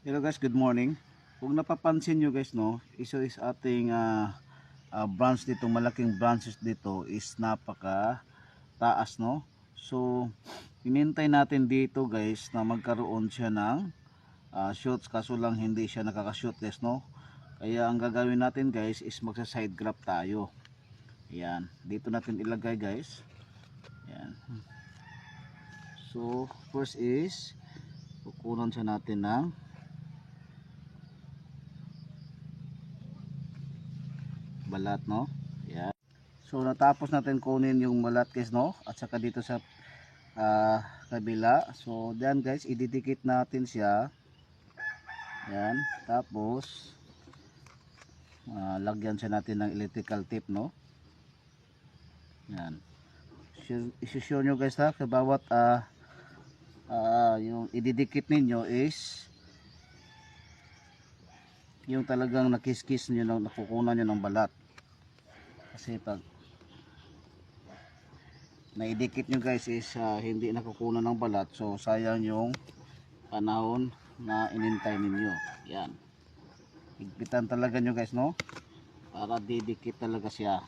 Hello guys, good morning. Kung napapansin nyo guys, no, isa is ating branch dito, malaking branches dito is napaka taas, no. So hinintay natin dito guys na magkaroon siya ng shoots, kaso lang hindi siya nakaka-shoot guys, no. Kaya ang gagawin natin guys is magsa side grab tayo. Ayan, dito natin ilagay guys. Ayan. So first is kukunan siya natin ng balat, no. Yan. So natapos natin kunin yung balat guys, no, at saka dito sa kabila. So diyan guys, ididikit natin siya. Yan. Tapos lagyan siya natin ng electrical tape, no. Yan. I-show nyo guys ha, sa bawat yung ididikit ninyo is yung talagang nakiskis nyo, nakukunan nyo ng balat. Kasi pag naidikit nyo guys is hindi nakukunan ng balat, so sayang yung panahon na inintay ninyo. Yan, higpitan talaga nyo guys, no, para didikit talaga siya.